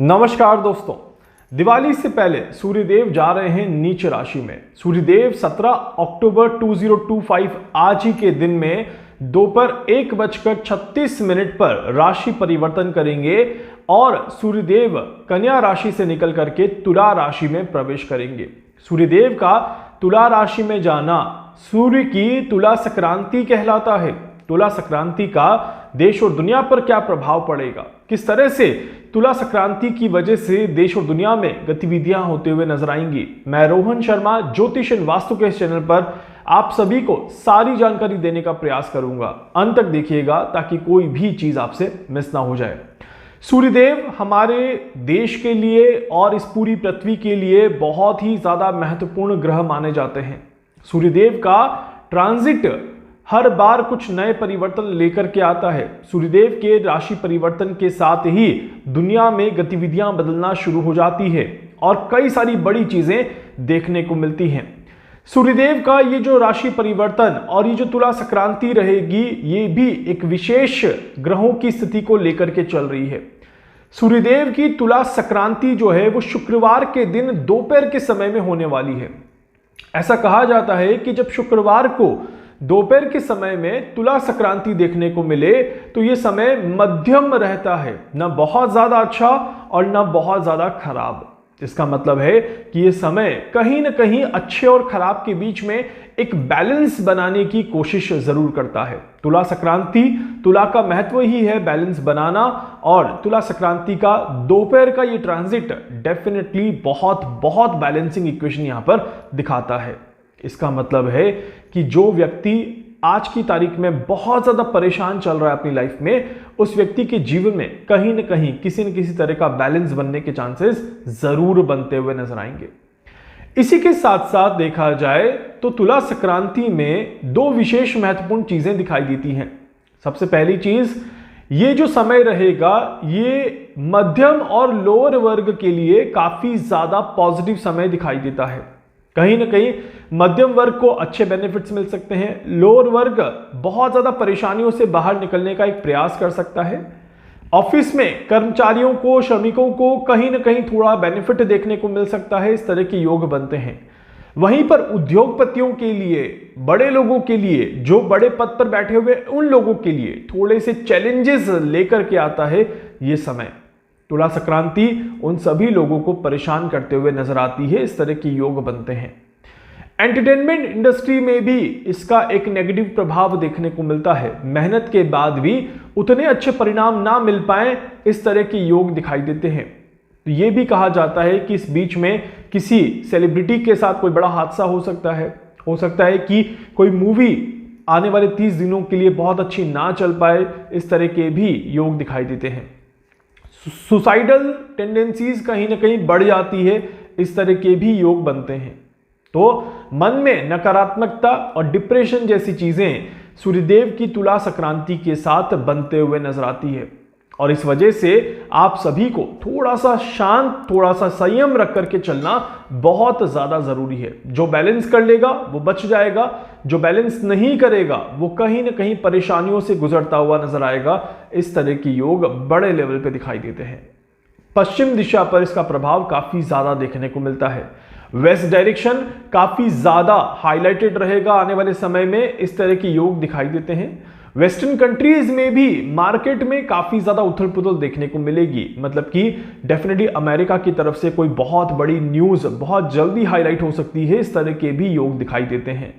नमस्कार दोस्तों, दिवाली से पहले सूर्यदेव जा रहे हैं नीच राशि में। सूर्यदेव 17 अक्टूबर 2025 आज ही के दिन में दोपहर 1:36 पर राशि परिवर्तन करेंगे और सूर्यदेव कन्या राशि से निकल करके तुला राशि में प्रवेश करेंगे। सूर्यदेव का तुला राशि में जाना सूर्य की तुला संक्रांति कहलाता है। तुला संक्रांति का देश और दुनिया पर क्या प्रभाव पड़ेगा, किस तरह से तुला संक्रांति की वजह से देश और दुनिया में गतिविधियां होते हुए नजर आएंगी। मैं रोहन शर्मा ज्योतिष एंड वास्तु के इस चैनल पर आप सभी को सारी जानकारी देने का प्रयास करूंगा। अंत तक देखिएगा ताकि कोई भी चीज आपसे मिस ना हो जाए। सूर्यदेव हमारे देश के लिए और इस पूरी पृथ्वी के लिए बहुत ही ज्यादा महत्वपूर्ण ग्रह माने जाते हैं। सूर्यदेव का ट्रांजिट हर बार कुछ नए परिवर्तन लेकर के आता है। सूर्यदेव के राशि परिवर्तन के साथ ही दुनिया में गतिविधियां बदलना शुरू हो जाती है और कई सारी बड़ी चीजें देखने को मिलती हैं। सूर्यदेव का ये जो राशि परिवर्तन और ये जो तुला संक्रांति रहेगी, ये भी एक विशेष ग्रहों की स्थिति को लेकर के चल रही है। सूर्यदेव की तुला संक्रांति जो है वो शुक्रवार के दिन दोपहर के समय में होने वाली है। ऐसा कहा जाता है कि जब शुक्रवार को दोपहर के समय में तुला संक्रांति देखने को मिले तो यह समय मध्यम रहता है, न बहुत ज्यादा अच्छा और न बहुत ज्यादा खराब। इसका मतलब है कि यह समय कहीं ना कहीं अच्छे और खराब के बीच में एक बैलेंस बनाने की कोशिश जरूर करता है। तुला संक्रांति, तुला का महत्व ही है बैलेंस बनाना, और तुला संक्रांति का दोपहर का ये ट्रांजिट डेफिनेटली बहुत बैलेंसिंग इक्वेशन यहां पर दिखाता है। इसका मतलब है कि जो व्यक्ति आज की तारीख में बहुत ज्यादा परेशान चल रहा है अपनी लाइफ में, उस व्यक्ति के जीवन में कहीं ना कहीं किसी न किसी तरह का बैलेंस बनने के चांसेस जरूर बनते हुए नजर आएंगे। इसी के साथ साथ देखा जाए तो तुला संक्रांति में दो विशेष महत्वपूर्ण चीजें दिखाई देती हैं। सबसे पहली चीज, ये जो समय रहेगा ये मध्यम और लोअर वर्ग के लिए काफी ज्यादा पॉजिटिव समय दिखाई देता है। कहीं ना कहीं मध्यम वर्ग को अच्छे बेनिफिट्स मिल सकते हैं, लोअर वर्ग बहुत ज्यादा परेशानियों से बाहर निकलने का एक प्रयास कर सकता है। ऑफिस में कर्मचारियों को, श्रमिकों को कहीं ना कहीं थोड़ा बेनिफिट देखने को मिल सकता है। इस तरह के योग बनते हैं। वहीं पर उद्योगपतियों के लिए, बड़े लोगों के लिए, जो बड़े पद पर बैठे हुए उन लोगों के लिए थोड़े से चैलेंजेस लेकर के आता है ये समय। तुला संक्रांति उन सभी लोगों को परेशान करते हुए नजर आती है। इस तरह के योग बनते हैं। एंटरटेनमेंट इंडस्ट्री में भी इसका एक नेगेटिव प्रभाव देखने को मिलता है। मेहनत के बाद भी उतने अच्छे परिणाम ना मिल पाए, इस तरह के योग दिखाई देते हैं। तो यह भी कहा जाता है कि इस बीच में किसी सेलिब्रिटी के साथ कोई बड़ा हादसा हो सकता है कि कोई मूवी आने वाले 30 दिनों के लिए बहुत अच्छी ना चल पाए। इस तरह के भी योग दिखाई देते हैं। सुसाइडल टेंडेंसीज कहीं ना कहीं बढ़ जाती है। इस तरह के भी योग बनते हैं। तो मन में नकारात्मकता और डिप्रेशन जैसी चीजें सूर्यदेव की तुला संक्रांति के साथ बनते हुए नजर आती है, और इस वजह से आप सभी को थोड़ा सा शांत, थोड़ा सा संयम रख करके चलना बहुत ज्यादा जरूरी है। जो बैलेंस कर लेगा वो बच जाएगा, जो बैलेंस नहीं करेगा वो कहीं ना कहीं परेशानियों से गुजरता हुआ नजर आएगा। इस तरह के योग बड़े लेवल पे दिखाई देते हैं। पश्चिम दिशा पर इसका प्रभाव काफी ज्यादा देखने को मिलता है। वेस्ट डायरेक्शन काफी ज्यादा हाईलाइटेड रहेगा आने वाले समय में। इस तरह के योग दिखाई देते हैं। वेस्टर्न कंट्रीज में भी मार्केट में काफी ज्यादा उथल पुथल देखने को मिलेगी। मतलब कि डेफिनेटली अमेरिका की तरफ से कोई बहुत बड़ी न्यूज बहुत जल्दी हाईलाइट हो सकती है। इस तरह के भी योग दिखाई देते हैं।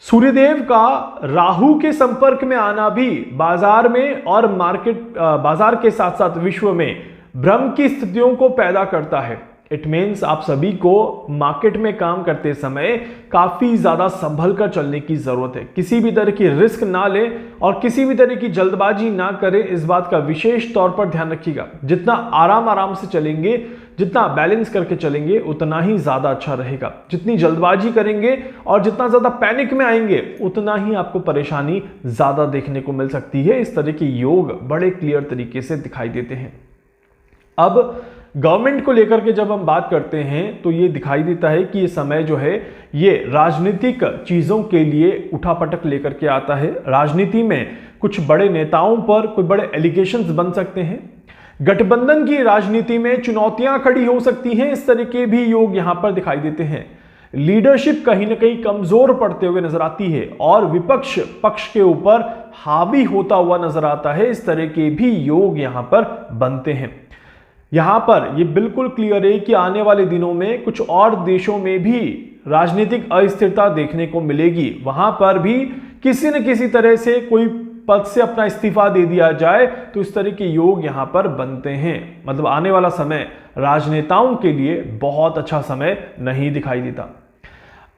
सूर्यदेव का राहु के संपर्क में आना भी बाजार में और बाजार के साथ साथ विश्व में भ्रम की स्थितियों को पैदा करता है। इट मीन्स आप सभी को मार्केट में काम करते समय काफी ज्यादा संभल कर चलने की जरूरत है। किसी भी तरह की रिस्क ना लें और किसी भी तरह की जल्दबाजी ना करें। इस बात का विशेष तौर पर ध्यान रखिएगा। जितना आराम से चलेंगे, जितना बैलेंस करके चलेंगे, उतना ही ज्यादा अच्छा रहेगा। जितनी जल्दबाजी करेंगे और जितना ज्यादा पैनिक में आएंगे, उतना ही आपको परेशानी ज्यादा देखने को मिल सकती है। इस तरह के योग बड़े क्लियर तरीके से दिखाई देते हैं। अब गवर्नमेंट को लेकर के जब हम बात करते हैं तो ये दिखाई देता है कि ये समय जो है ये राजनीतिक चीजों के लिए उठापटक लेकर के आता है। राजनीति में कुछ बड़े नेताओं पर कोई बड़े एलिगेशंस बन सकते हैं। गठबंधन की राजनीति में चुनौतियां खड़ी हो सकती हैं, इस तरह के भी योग यहां पर दिखाई देते हैं। लीडरशिप कहीं ना कहीं कमजोर पड़ते हुए नजर आती है और विपक्ष पक्ष के ऊपर हावी होता हुआ नजर आता है, इस तरह के भी योग यहां पर बनते हैं। यहां पर यह बिल्कुल क्लियर है कि आने वाले दिनों में कुछ और देशों में भी राजनीतिक अस्थिरता देखने को मिलेगी, वहां पर भी किसी न किसी तरह से कोई पद से अपना इस्तीफा दे दिया जाए, तो इस तरह के योग यहां पर बनते हैं। मतलब आने वाला समय राजनेताओं के लिए बहुत अच्छा समय नहीं दिखाई देता।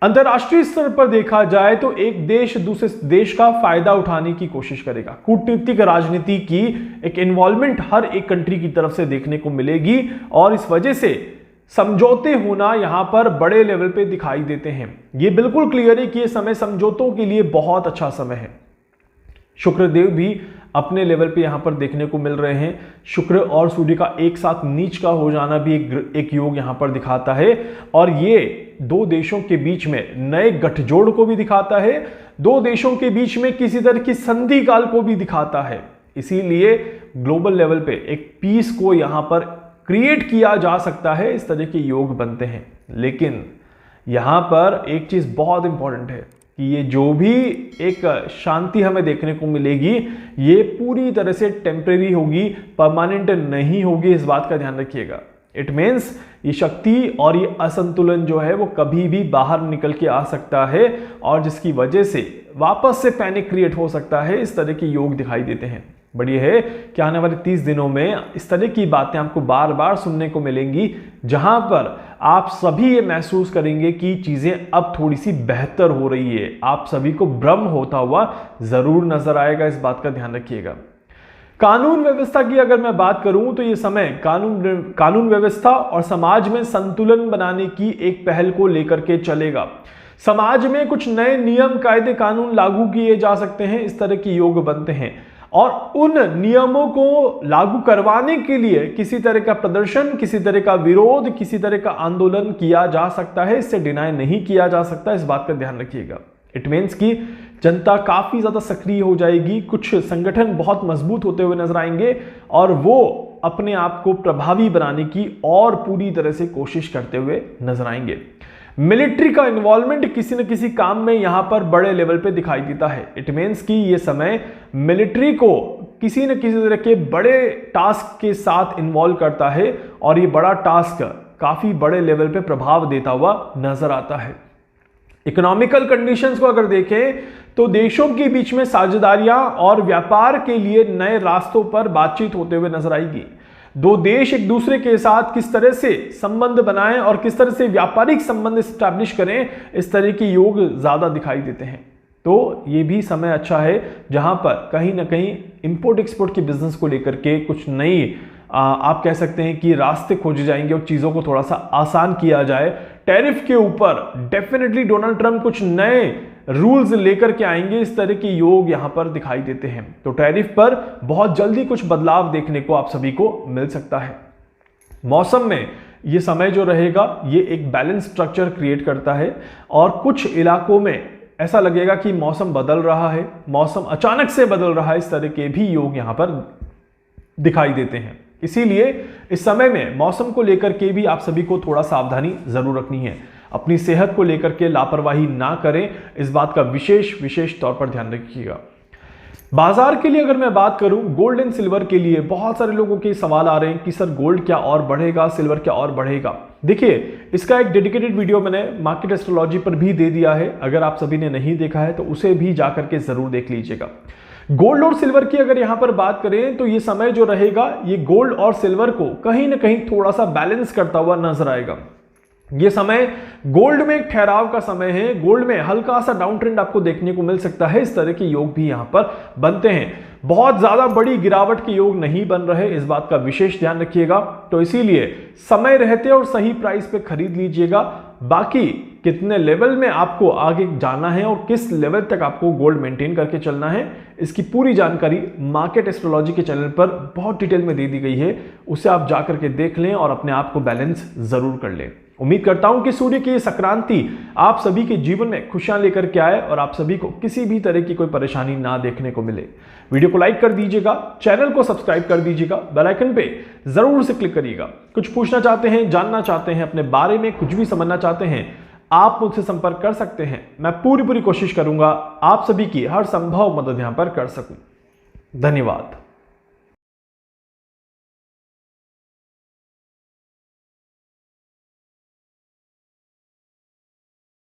अंतरराष्ट्रीय स्तर पर देखा जाए तो एक देश दूसरे देश का फायदा उठाने की कोशिश करेगा। कूटनीतिक राजनीति की एक इन्वॉल्वमेंट हर एक कंट्री की तरफ से देखने को मिलेगी और इस वजह से समझौते होना यहां पर बड़े लेवल पे दिखाई देते हैं। यह बिल्कुल क्लियर है कि यह समय समझौतों के लिए बहुत अच्छा समय है। शुक्रदेव भी अपने लेवल पे यहां पर देखने को मिल रहे हैं। शुक्र और सूर्य का एक साथ नीच का हो जाना भी एक योग यहां पर दिखाता है और ये दो देशों के बीच में नए गठजोड़ को भी दिखाता है, दो देशों के बीच में किसी तरह की संधि काल को भी दिखाता है। इसीलिए ग्लोबल लेवल पे एक पीस को यहां पर क्रिएट किया जा सकता है, इस तरह के योग बनते हैं। लेकिन यहां पर एक चीज बहुत इंपॉर्टेंट है कि ये जो भी एक शांति हमें देखने को मिलेगी ये पूरी तरह से टेम्परेरी होगी, परमानेंट नहीं होगी, इस बात का ध्यान रखिएगा। इट मीन्स ये शक्ति और ये असंतुलन जो है वो कभी भी बाहर निकल के आ सकता है और जिसकी वजह से वापस से पैनिक क्रिएट हो सकता है, इस तरह के योग दिखाई देते हैं। बट ये है कि आने वाले 30 दिनों में इस तरह की बातें आपको बार बार सुनने को मिलेंगी, जहां पर आप सभी ये महसूस करेंगे कि चीजें अब थोड़ी सी बेहतर हो रही है। आप सभी को भ्रम होता हुआ जरूर नजर आएगा, इस बात का ध्यान रखिएगा। कानून व्यवस्था की अगर मैं बात करूं तो ये समय कानून व्यवस्था और समाज में संतुलन बनाने की एक पहल को लेकर के चलेगा। समाज में कुछ नए नियम कायदे कानून लागू किए जा सकते हैं, इस तरह के योग बनते हैं और उन नियमों को लागू करवाने के लिए किसी तरह का प्रदर्शन, किसी तरह का विरोध, किसी तरह का आंदोलन किया जा सकता है, इससे डिनाई नहीं किया जा सकता, इस बात का ध्यान रखिएगा। इट मीन्स कि जनता काफी ज्यादा सक्रिय हो जाएगी, कुछ संगठन बहुत मजबूत होते हुए नजर आएंगे और वो अपने आप को प्रभावी बनाने की और पूरी तरह से कोशिश करते हुए नजर आएंगे। मिलिट्री का इन्वॉल्वमेंट किसी न किसी काम में यहां पर बड़े लेवल पे दिखाई देता है। इट मीन्स कि ये समय मिलिट्री को किसी न किसी तरह के बड़े टास्क के साथ इन्वॉल्व करता है और ये बड़ा टास्क काफी बड़े लेवल पे प्रभाव देता हुआ नजर आता है। इकोनॉमिकल कंडीशंस को अगर देखें तो देशों के बीच में साझेदारियां और व्यापार के लिए नए रास्तों पर बातचीत होते हुए नजर आएगी। दो देश एक दूसरे के साथ किस तरह से संबंध बनाएं और किस तरह से व्यापारिक संबंध स्टैब्लिश करें, इस तरह के योग ज्यादा दिखाई देते हैं। तो ये भी समय अच्छा है जहां पर कहीं ना कहीं इंपोर्ट एक्सपोर्ट के बिजनेस को लेकर के कुछ नई आप कह सकते हैं कि रास्ते खोजे जाएंगे और चीजों को थोड़ा सा आसान किया जाए। टैरिफ के ऊपर डेफिनेटली डोनाल्ड ट्रंप कुछ नए रूल्स लेकर के आएंगे, इस तरह के योग यहां पर दिखाई देते हैं। तो टैरिफ पर बहुत जल्दी कुछ बदलाव देखने को आप सभी को मिल सकता है। मौसम में ये समय जो रहेगा ये एक बैलेंस स्ट्रक्चर क्रिएट करता है और कुछ इलाकों में ऐसा लगेगा कि मौसम बदल रहा है, मौसम अचानक से बदल रहा है, इस तरह के भी योग यहां पर दिखाई देते हैं। इसीलिए इस समय में मौसम को लेकर के भी आप सभी को थोड़ा सावधानी जरूर रखनी है। अपनी सेहत को लेकर के लापरवाही ना करें, इस बात का विशेष तौर पर ध्यान रखिएगा। बाजार के लिए अगर मैं बात करूं, गोल्ड एंड सिल्वर के लिए बहुत सारे लोगों के सवाल आ रहे हैं कि सर गोल्ड क्या और बढ़ेगा, सिल्वर क्या और बढ़ेगा। देखिए, इसका एक डेडिकेटेड वीडियो मैंने मार्केट एस्ट्रोलॉजी पर भी दे दिया है, अगर आप सभी ने नहीं देखा है तो उसे भी जाकर के जरूर देख लीजिएगा। गोल्ड और सिल्वर की अगर यहां पर बात करें तो ये समय जो रहेगा ये गोल्ड और सिल्वर को कहीं ना कहीं थोड़ा सा बैलेंस करता हुआ नजर आएगा। ये समय गोल्ड में एक ठहराव का समय है, गोल्ड में हल्का सा डाउन ट्रेंड आपको देखने को मिल सकता है, इस तरह के योग भी यहां पर बनते हैं। बहुत ज्यादा बड़ी गिरावट के योग नहीं बन रहे, इस बात का विशेष ध्यान रखिएगा। तो इसीलिए समय रहते और सही प्राइस पे खरीद लीजिएगा। बाकी कितने लेवल में आपको आगे जाना है और किस लेवल तक आपको गोल्ड मेंटेन करके चलना है, इसकी पूरी जानकारी मार्केट एस्ट्रोलॉजी के चैनल पर बहुत डिटेल में दे दी गई है। उसे आप जाकर के देख लें और अपने आप को बैलेंस जरूर कर लें। उम्मीद करता हूं कि सूर्य की संक्रांति आप सभी के जीवन में खुशियां लेकर के आए और आप सभी को किसी भी तरह की कोई परेशानी ना देखने को मिले। वीडियो को लाइक कर दीजिएगा, चैनल को सब्सक्राइब कर दीजिएगा, बेल आइकन पे जरूर से क्लिक करिएगा। कुछ पूछना चाहते हैं, जानना चाहते हैं, अपने बारे में कुछ भी समझना चाहते हैं, आप मुझसे संपर्क कर सकते हैं। मैं पूरी कोशिश करूंगा आप सभी की हर संभव मदद यहां पर कर सकूं। धन्यवाद।